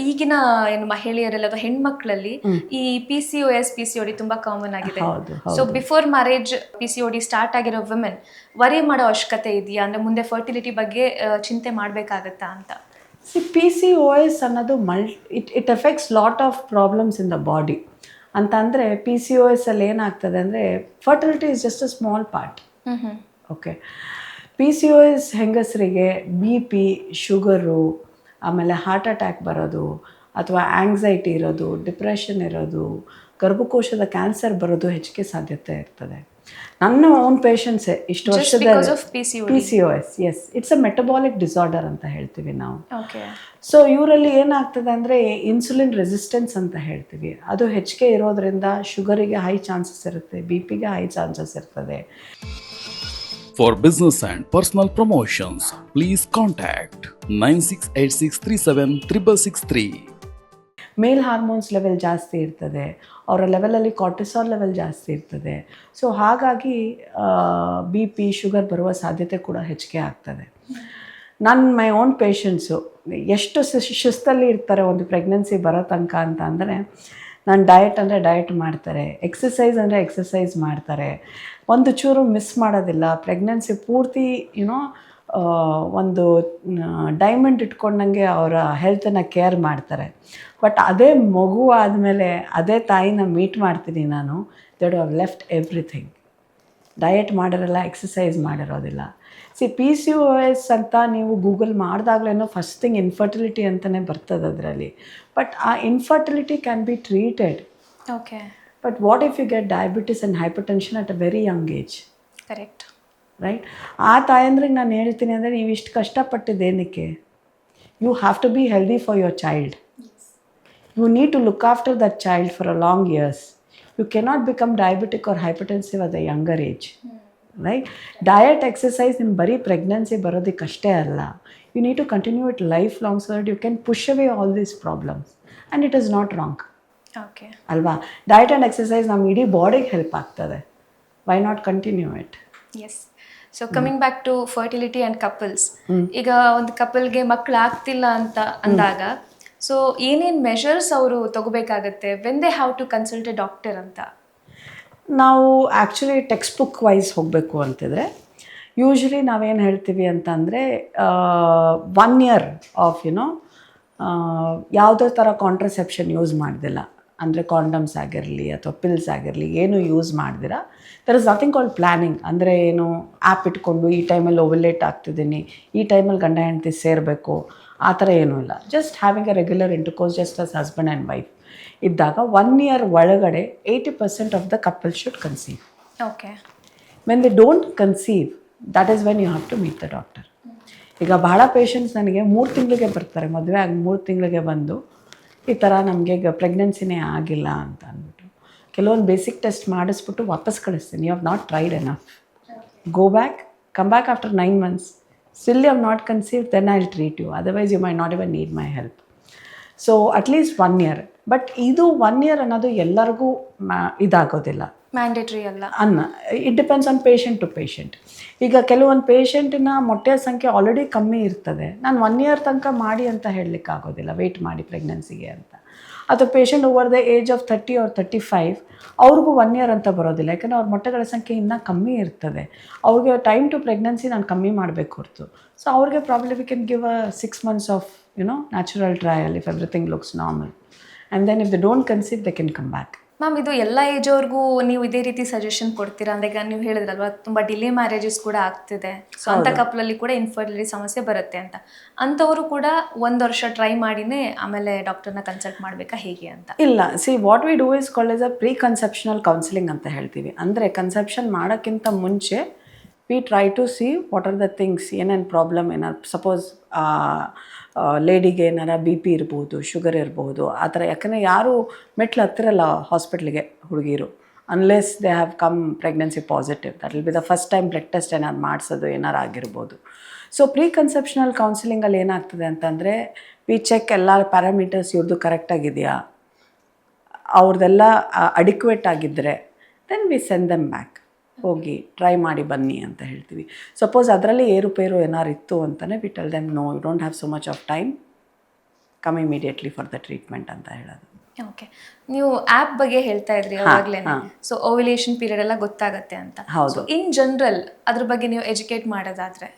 ಈಗಿನ ಏನು ಮಹಿಳೆಯರಲ್ಲಿ ಅಥವಾ ಹೆಣ್ಮಕ್ಳಲ್ಲಿ ಈ PCOS PCOD ತುಂಬಾ ಕಾಮನ್ ಆಗಿದೆ. ಹೌದು ಸೊ ಹೌದು ಬಿಫೋರ್ ಮ್ಯಾರೇಜ್ PCOD ಸ್ಟಾರ್ಟ್ ಆಗಿರೋ ವಿಮೆನ್ ವರಿ ಮಾಡೋ ಅವಶ್ಯಕತೆ ಇದೆಯಾ? ಅಂದ್ರೆ ಮುಂದೆ ಫರ್ಟಿಲಿಟಿ ಬಗ್ಗೆ ಚಿಂತೆ ಮಾಡಬೇಕಾಗತ್ತಾ ಅಂತ? PCOS ಅನ್ನೋದು it effects lot of problems in the body ಅಂತ ಅಂದರೆ PCOS ಅಲ್ಲಿ ಏನಾಗ್ತದೆ ಅಂದರೆ fertility is just a small part. Okay, PCOS ಹೆಂಗಸರಿಗೆ BP, ಶುಗರು, ಆಮೇಲೆ ಹಾರ್ಟ್ ಅಟ್ಯಾಕ್ ಬರೋದು, ಅಥವಾ ಆಂಗ್ಸೈಟಿ ಇರೋದು, ಡಿಪ್ರೆಷನ್ ಇರೋದು, ಗರ್ಭಕೋಶದ ಕ್ಯಾನ್ಸರ್ ಬರೋದು ಹೆಚ್ಚಿಗೆ ಸಾಧ್ಯತೆ ಇರ್ತದೆ. ನನ್ನ ಓನ್ ಪೇಷಂಟ್ಸೇ ಇಷ್ಟು ವರ್ಷದ PCOS. Yes, it's a metabolic disorder ಅಂತ ಹೇಳ್ತೀವಿ ನಾವು. ಸೊ ಇವರಲ್ಲಿ ಏನಾಗ್ತದೆ ಅಂದರೆ ಇನ್ಸುಲಿನ್ ರೆಸಿಸ್ಟೆನ್ಸ್ ಅಂತ ಹೇಳ್ತೀವಿ, ಅದು ಹೆಚ್ಚಿಗೆ ಇರೋದ್ರಿಂದ ಶುಗರಿಗೆ ಹೈ ಚಾನ್ಸಸ್ ಇರುತ್ತೆ, BPಗೆ ಹೈ ಚಾನ್ಸಸ್ ಇರ್ತದೆ. For business and personal promotions, please contact 9686376663. Male hormones level ಜಾಸ್ತಿ ಇರ್ತದೆ, ಅವರ ಲೆವೆಲಲ್ಲಿ ಕಾರ್ಟಿಸಾಲ್ ಲೆವೆಲ್ ಜಾಸ್ತಿ ಇರ್ತದೆ. ಸೊ ಹಾಗಾಗಿ BP, ಶುಗರ್ ಬರುವ ಸಾಧ್ಯತೆ ಕೂಡ ಹೆಚ್ಚಿಗೆ ಆಗ್ತದೆ. ಮೈ ಓನ್ ಪೇಷಂಟ್ಸು ಎಷ್ಟು ಶಿಸ್ತಲ್ಲಿ ಇರ್ತಾರೆ ಒಂದು ಪ್ರೆಗ್ನೆನ್ಸಿ ಬರೋ ತನಕ ಅಂತ ಅಂದರೆ, ನಾನು ಡಯಟ್ ಅಂದರೆ ಡಯಟ್ ಮಾಡ್ತಾರೆ, ಎಕ್ಸಸೈಸ್ ಅಂದರೆ ಎಕ್ಸಸೈಸ್ ಮಾಡ್ತಾರೆ, ಒಂದು ಚೂರು ಮಿಸ್ ಮಾಡೋದಿಲ್ಲ. ಪ್ರೆಗ್ನೆನ್ಸಿ ಪೂರ್ತಿ ಒಂದು ಡೈಮಂಡ್ ಇಟ್ಕೊಂಡಂಗೆ ಅವರ ಹೆಲ್ತನ್ನು ಕೇರ್ ಮಾಡ್ತಾರೆ. ಬಟ್ ಅದೇ ಮಗು ಆದಮೇಲೆ ಅದೇ ತಾಯಿನ ಮೀಟ್ ಮಾಡ್ತೀನಿ ನಾನು, they would have left everything. Diet ಮಾಡಿರಲ್ಲ, ಎಕ್ಸಸೈಸ್ ಮಾಡಿರೋದಿಲ್ಲ. PCOS ಅಂತ ನೀವು ಗೂಗಲ್ ಮಾಡಿದಾಗಲೇನೋ ಫಸ್ಟ್ ಥಿಂಗ್ ಇನ್ಫರ್ಟಿಲಿಟಿ ಅಂತಲೇ ಬರ್ತದೆ ಅದರಲ್ಲಿ. ಬಟ್ ಆ infertility can be treated. Okay, but what if you get diabetes and hypertension at a very young age? Correct, right. ಆ ತಾಯಂದ್ರಿಗೆ ನಾನು ಹೇಳ್ತೀನಿ ಅಂದರೆ, ನೀವು ಇಷ್ಟು ಕಷ್ಟಪಟ್ಟಿದ್ದೇನಕ್ಕೆ? You have to be healthy for your child. You need to look after that child for a long years. You cannot become diabetic or hypertensive at the younger age, right? Diet, exercise ನಿಮ್ಮ ಬರೀ pregnancy ಬರೋದಕ್ಕಷ್ಟೇ ಅಲ್ಲ, you need to continue it life long so that you can push away all these problems. And it is not wrong. Okay ಅಲ್ವಾ? Diet and exercise ನಮ್ಮ ಇಡೀ ಬಾಡಿಗೆ help ಆಗ್ತದೆ. Why not continue it? Yes. So coming back to fertility and couples, ಈಗ ಒಂದು ಕಪಲ್ಗೆ ಮಕ್ಕಳು ಆಗ್ತಿಲ್ಲ ಅಂತ ಅಂದಾಗ ಸೊ ಏನೇನು ಮೆಷರ್ಸ್ ಅವರು ತಗೋಬೇಕಾಗತ್ತೆ when they have to consult a doctor ಅಂತ? ನಾವು ಆ್ಯಕ್ಚುಲಿ ಟೆಕ್ಸ್ಟ್ ಬುಕ್ ವೈಸ್ ಹೋಗಬೇಕು ಅಂತಿದ್ರೆ ಯೂಶ್ವಲಿ ನಾವೇನು ಹೇಳ್ತೀವಿ ಅಂತಂದರೆ 1 year ಆಫ್ ಯಾವುದೇ ಥರ ಕಾಂಟ್ರಸೆಪ್ಷನ್ ಯೂಸ್ ಮಾಡ್ದಿಲ್ಲ, ಅಂದರೆ ಕಾಂಡಮ್ಸ್ ಆಗಿರಲಿ ಅಥವಾ ಪಿಲ್ಸ್ ಆಗಿರಲಿ ಏನು ಯೂಸ್ ಮಾಡ್ದಿರ, there is nothing called planning. ಅಂದರೆ ಏನು ಆ್ಯಪ್ ಇಟ್ಕೊಂಡು ಈ ಟೈಮಲ್ಲಿ ಓವಲೇಟ್ ಆಗ್ತಿದ್ದೀನಿ, ಈ ಟೈಮಲ್ಲಿ ಗಂಡ ಹೆಂಡತಿ ಸೇರಬೇಕು, ಆ ಥರ ಏನೂ ಇಲ್ಲ. Just having a regular intercourse just as husband and wife ಇದ್ದಾಗ 1 year ಒಳಗಡೆ 80% of the couple should conceive. Okay, when they don't conceive, that is when you have to meet the doctor. ಈಗ ಬಹಳ ಪೇಷಂಟ್ಸ್ ನನಗೆ 3 ತಿಂಗಳಿಗೆ ಬರ್ತಾರೆ, ಮದುವೆ ಆಗಿ 3 ತಿಂಗಳಿಗೆ ಬಂದು ಈ ಥರ ನಮಗೆ ಈಗ ಪ್ರೆಗ್ನೆನ್ಸಿನೇ ಆಗಿಲ್ಲ ಅಂತ ಅಂದ್ಬಿಟ್ಟು ಕೆಲವೊಂದು ಬೇಸಿಕ್ ಟೆಸ್ಟ್ ಮಾಡಿಸ್ಬಿಟ್ಟು ವಾಪಸ್ ಕಳಿಸ್ತೀನಿ. You have not tried enough, go back, come back after 9 months, still you have not conceived, then I'll treat you, otherwise you might not even need my help. So at least 1 year. But ಇದು 1 year ಅನ್ನೋದು ಎಲ್ಲರಿಗೂ ಇದಾಗೋದಿಲ್ಲ, mandatory ಅಲ್ಲ it depends on patient to patient. ಈಗ ಕೆಲವೊಂದು ಪೇಷಂಟಿನ ಮೊಟ್ಟೆಯ ಸಂಖ್ಯೆ already ಕಮ್ಮಿ ಇರ್ತದೆ, ನಾನು 1 year ತನಕ ಮಾಡಿ ಅಂತ ಹೇಳಲಿಕ್ಕೆ ಆಗೋದಿಲ್ಲ, ವೆಯ್ಟ್ ಮಾಡಿ ಪ್ರೆಗ್ನೆನ್ಸಿಗೆ ಅಂತ. ಅಥವಾ patient over the age of 30 or 35 ಅವ್ರಿಗೂ 1 year ಅಂತ ಬರೋದಿಲ್ಲ, ಯಾಕಂದರೆ ಅವ್ರ ಮೊಟ್ಟೆಗಳ ಸಂಖ್ಯೆ ಇನ್ನೂ ಕಮ್ಮಿ ಇರ್ತದೆ. ಅವ್ರಿಗೆ ಟೈಮ್ ಟು ಪ್ರೆಗ್ನೆನ್ಸಿ ನಾನು ಕಮ್ಮಿ ಮಾಡಬೇಕು ಹೊರತು. ಸೊ ಅವ್ರಿಗೆ problem we can give a 6 months of natural trial if everything looks normal, and then if they don't conceive they can come back. Ma'am, ಇದು ಎಲ್ಲ ಏಜ್ ಅವ್ರಿಗೂ ನೀವು ಇದೇ ರೀತಿ ಸಜೆಷನ್ ಕೊಡ್ತೀರಾ? ಅಂದರೆ ಈಗ ನೀವು ಹೇಳಿದ್ರಲ್ವಾ ತುಂಬ ಡಿಲೇ ಮ್ಯಾರೇಜಸ್ ಕೂಡ ಆಗ್ತಿದೆ, ಸೊ ಅಂಥ ಕಪಲಲ್ಲಿ ಕೂಡ ಇನ್ಫರ್ಟಿಲಿಟಿ ಸಮಸ್ಯೆ ಬರುತ್ತೆ ಅಂತ. ಅಂಥವರು ಕೂಡ 1 ವರ್ಷ ಟ್ರೈ ಮಾಡಿನೇ ಆಮೇಲೆ ಡಾಕ್ಟರ್ನ ಕನ್ಸಲ್ಟ್ ಮಾಡಬೇಕಾ ಹೇಗೆ ಅಂತ? ಇಲ್ಲ, what we do is called as a pre conceptional counselling ಅಂತ ಹೇಳ್ತೀವಿ. ಅಂದರೆ ಕನ್ಸೆಪ್ಷನ್ ಮಾಡೋಕ್ಕಿಂತ ಮುಂಚೆ we try to see what are the things, ಏನೇನು ಪ್ರಾಬ್ಲಮ್, ಏನಾದ್ರು ಸಪೋಸ್ ಲೇಡಿಗೆ ಏನಾರ BP ಇರ್ಬೋದು, ಶುಗರ್ ಇರ್ಬೋದು, ಆ ಥರ. ಯಾಕಂದರೆ ಯಾರು ಮೆಟ್ಲು ಹತ್ತಿರಲ್ಲ ಹಾಸ್ಪಿಟ್ಲಿಗೆ ಹುಡುಗಿರು, unless they have come pregnancy positive, that will be the first time blood test ಏನಾರು ಮಾಡಿಸೋದು ಏನಾರು ಆಗಿರ್ಬೋದು. ಸೊ ಪ್ರೀ ಕನ್ಸೆಪ್ಷನಲ್ ಕೌನ್ಸಿಲಿಂಗಲ್ಲಿ ಏನಾಗ್ತದೆ ಅಂತಂದರೆ ವಿ ಚೆಕ್ ಎಲ್ಲ ಪ್ಯಾರಾಮೀಟರ್ಸ್ ಇವ್ರದ್ದು ಕರೆಕ್ಟಾಗಿದೆಯಾ, ಅವ್ರದ್ದೆಲ್ಲ ಅಡಿಕ್ವೇಟ್ ಆಗಿದ್ದರೆ then we send them back, ಹೋಗಿ ಟ್ರೈ ಮಾಡಿ ಬನ್ನಿ ಅಂತ ಹೇಳ್ತೀವಿ. ಸಪೋಸ್ ಅದರಲ್ಲಿ ಏರುಪೇರು ಏನಾರು ಇತ್ತು ಅಂತಲೇ we tell them no, you don't have so much of time, come immediately for the treatment ಅಂತ ಹೇಳೋದು. ಓಕೆ, ನೀವು ಆ್ಯಪ್ ಬಗ್ಗೆ ಹೇಳ್ತಾ ಇದ್ರಿ ಅವಾಗ್ಲೇನೆ. ಸೊ ಓವ್ಯುಲೇಷನ್ ಪೀರಿಯಡ್ ಎಲ್ಲ ಗೊತ್ತಾಗತ್ತೆ ಅಂತ. ಹೌದು. ಸೊ ಇನ್ ಜನರಲ್ ಅದ್ರ ಬಗ್ಗೆ ನೀವು ಎಜುಕೇಟ್ ಮಾಡೋದಾದ್ರೆ?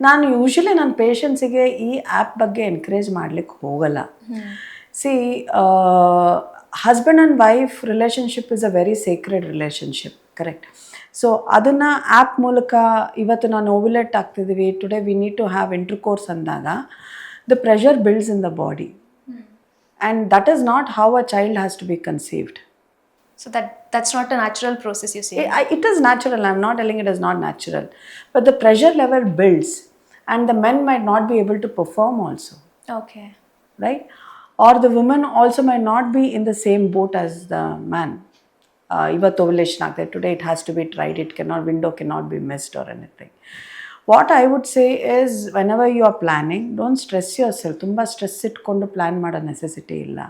ನಾನು ಯೂಶ್ವಲಿ ನನ್ನ ಪೇಷಂಟ್ಸಿಗೆ ಈ ಆ್ಯಪ್ ಬಗ್ಗೆ ಎನ್ಕರೇಜ್ ಮಾಡ್ಲಿಕ್ಕೆ ಹೋಗಲ್ಲ. See, husband and wife relationship is a very sacred relationship, correct? So ಅದನ್ನು ಆ್ಯಪ್ ಮೂಲಕ ಇವತ್ತು ನಾನು ಓವ್ಯುಲೇಟ್ ಆಗ್ತಿದ್ದೀವಿ, today we need to have intercourse ಅಂದಾಗ the pressure builds in the body. And that is not how a child has to be conceived. So that's not a natural process, you say? It is natural. I'm not telling it is not natural. But the pressure level builds and the men might not be able to perform also. Okay. Right? Or the woman also might not be in the same boat as the man. Ivattu ovulation agtide. Today it has to be tried. Window cannot be missed or anything. What I would say is, whenever you are planning, don't stress yourself. Tumba stress itkondu plan mada necessity illa.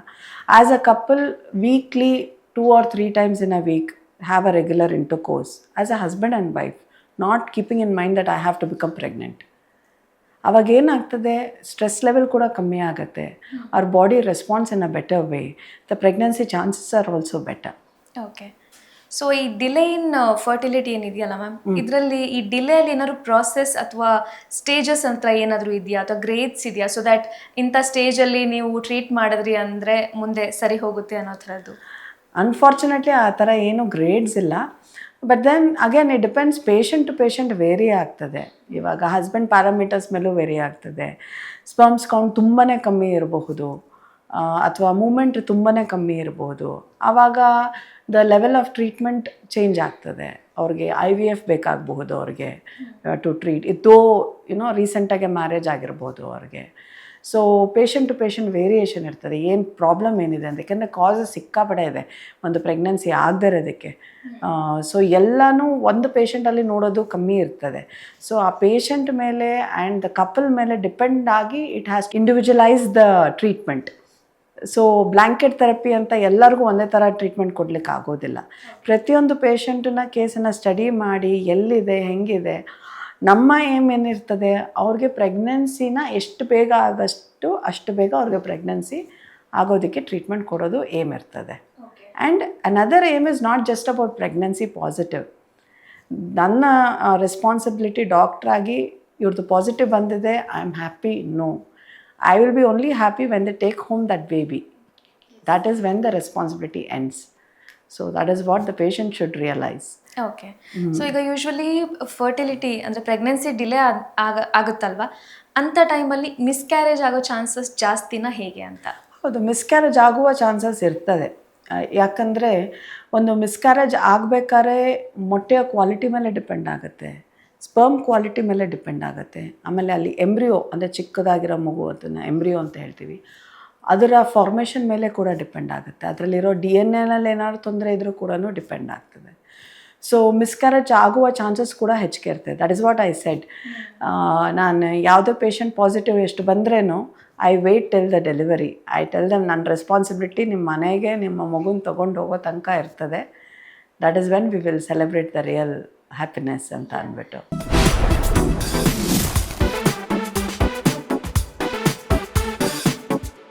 As a couple, weekly 2 or 3 times in a week, have a regular intercourse as a husband and wife, not keeping in mind that I have to become pregnant. ಅವಾಗ ಏನಾಗ್ತದೆ, stress level ಕೂಡ ಕಮ್ಮಿ ಆಗುತ್ತೆ. ಅವ್ರ body response in a better way. The pregnancy chances are also better. Okay. So ಈ delay ಇನ್ fertility ಏನಿದೆಯಲ್ಲ ma'am, ಇದರಲ್ಲಿ ಈ ಡಿಲೇ ಅಲ್ಲಿ ಏನಾದ್ರು ಪ್ರಾಸೆಸ್ ಅಥವಾ ಸ್ಟೇಜಸ್ ಅಂತ ಏನಾದರೂ ಇದೆಯಾ ಅಥವಾ ಗ್ರೇಡ್ಸ್ ಇದೆಯಾ? ಸೊ ದ್ಯಾಟ್ ಇಂಥ ಸ್ಟೇಜಲ್ಲಿ ನೀವು ಟ್ರೀಟ್ ಮಾಡಿದ್ರಿ ಅಂದರೆ ಮುಂದೆ ಸರಿ ಹೋಗುತ್ತೆ ಅನ್ನೋ ಥರದ್ದು? ಅನ್ಫಾರ್ಚುನೇಟ್ಲಿ ಆ ಥರ ಏನು ಗ್ರೇಡ್ಸ್ ಇಲ್ಲ. But then again it depends, patient to patient vary ಆಗ್ತದೆ. ಇವಾಗ ಹಸ್ಬೆಂಡ್ ಪ್ಯಾರಾಮೀಟರ್ಸ್ ಮೇಲೂ ವೇರಿ ಆಗ್ತದೆ. ಸ್ಪರ್ಮ್ಸ್ ಕೌಂಟ್ ತುಂಬಾ ಕಮ್ಮಿ ಇರಬಹುದು, ಅಥವಾ ಮೂಮೆಂಟ್ ತುಂಬಾ ಕಮ್ಮಿ ಇರಬಹುದು. ಆವಾಗ the level of treatment change ಆಗ್ತದೆ. ಅವ್ರಿಗೆ IVF ಬೇಕಾಗಬಹುದು ಅವ್ರಿಗೆ ಟು ಟ್ರೀಟ್. ಇದು ರೀಸೆಂಟಾಗೆ ಮ್ಯಾರೇಜ್ ಆಗಿರ್ಬೋದು ಅವ್ರಿಗೆ. So patient to patient variation ಇರ್ತದೆ, ಏನು ಪ್ರಾಬ್ಲಮ್ ಏನಿದೆ ಅಂತ. ಯಾಕೆಂದರೆ ಕಾಸಸ್ ಸಿಕ್ಕಾಪಡೆ ಇದೆ ಒಂದು ಪ್ರೆಗ್ನೆನ್ಸಿ ಆಗದೇ ಇರೋದಕ್ಕೆ. ಸೊ ಎಲ್ಲನೂ ಒಂದು ಪೇಷಂಟಲ್ಲಿ ನೋಡೋದು ಕಮ್ಮಿ ಇರ್ತದೆ. ಸೊ ಆ ಪೇಷಂಟ್ ಮೇಲೆ ಆ್ಯಂಡ್ ದ ಕಪಲ್ ಮೇಲೆ ಡಿಪೆಂಡ್ ಆಗಿ it has individualise the treatment. So blanket therapy ಅಂತ ಎಲ್ಲರಿಗೂ ಒಂದೇ ಥರ ಟ್ರೀಟ್ಮೆಂಟ್ ಕೊಡಲಿಕ್ಕೆ ಆಗೋದಿಲ್ಲ. ಪ್ರತಿಯೊಂದು ಪೇಷಂಟನ್ನ ಕೇಸನ್ನು ಸ್ಟಡಿ ಮಾಡಿ ಎಲ್ಲಿದೆ ಹೆಂಗಿದೆ, ನಮ್ಮ ಏಮ್ ಏನಿರ್ತದೆ, ಅವ್ರಿಗೆ ಪ್ರೆಗ್ನೆನ್ಸಿನ ಎಷ್ಟು ಬೇಗ ಆಗಷ್ಟು ಅಷ್ಟು ಬೇಗ ಅವ್ರಿಗೆ ಪ್ರೆಗ್ನೆನ್ಸಿ ಆಗೋದಕ್ಕೆ ಟ್ರೀಟ್ಮೆಂಟ್ ಕೊಡೋದು ಏಮ್ ಇರ್ತದೆ. And another aim is not just about pregnancy positive. ನನ್ನ ರೆಸ್ಪಾನ್ಸಿಬಿಲಿಟಿ ಡಾಕ್ಟ್ರಾಗಿ ಇವ್ರದ್ದು ಪಾಸಿಟಿವ್ ಬಂದಿದೆ, I am happy? No. I will be only happy when they take home that baby. That is when the responsibility ends. So that is what the patient should realize. Okay. So ಈಗ usually fertility ಅಂದರೆ pregnancy delay ಆಗುತ್ತಲ್ವಾ, ಅಂಥ ಟೈಮಲ್ಲಿ miscarriage ಆಗೋ chances ಜಾಸ್ತಿನ ಹೇಗೆ ಅಂತ? ಹೌದು, miscarriage ಆಗುವ ಚಾನ್ಸಸ್ ಇರ್ತದೆ. ಯಾಕಂದರೆ ಒಂದು ಮಿಸ್ಕ್ಯಾರೇಜ್ ಆಗಬೇಕಾದ್ರೆ ಮೊಟ್ಟೆಯ ಕ್ವಾಲಿಟಿ ಮೇಲೆ ಡಿಪೆಂಡ್ ಆಗುತ್ತೆ, ಸ್ಪರ್ಮ್ ಕ್ವಾಲಿಟಿ ಮೇಲೆ ಡಿಪೆಂಡ್ ಆಗುತ್ತೆ. ಆಮೇಲೆ ಅಲ್ಲಿ ಎಂಬ್ರಿಯೋ ಅಂದರೆ ಚಿಕ್ಕದಾಗಿರೋ ಮಗು, ಅದನ್ನು ಎಂಬ್ರಿಯೋ ಅಂತ ಹೇಳ್ತೀವಿ, ಅದರ ಫಾರ್ಮೇಷನ್ ಮೇಲೆ ಕೂಡ ಡಿಪೆಂಡ್ ಆಗುತ್ತೆ. ಅದರಲ್ಲಿರೋ DNA ಏನಾದ್ರು ತೊಂದರೆ ಇದ್ರೂ ಕೂಡ ಡಿಪೆಂಡ್ ಆಗ್ತದೆ. ಸೊ ಮಿಸ್ಕ್ಯಾರೇಜ್ ಆಗುವ ಚಾನ್ಸಸ್ ಕೂಡ ಹೆಚ್ಚಿಗೆ ಇರ್ತದೆ. That is what I said. ನಾನು ಯಾವುದೇ ಪೇಷಂಟ್ ಪಾಸಿಟಿವ್ ಎಷ್ಟು ಬಂದ್ರೇನು I wait till the delivery. I tell them ನನ್ನ ರೆಸ್ಪಾನ್ಸಿಬಿಲಿಟಿ ನಿಮ್ಮ ಮನೆಗೆ ನಿಮ್ಮ ಮಗುನ ತೊಗೊಂಡು ಹೋಗೋ ತನಕ ಇರ್ತದೆ. That is when we will celebrate the real happiness ಅಂತ ಅಂದ್ಬಿಟ್ಟು.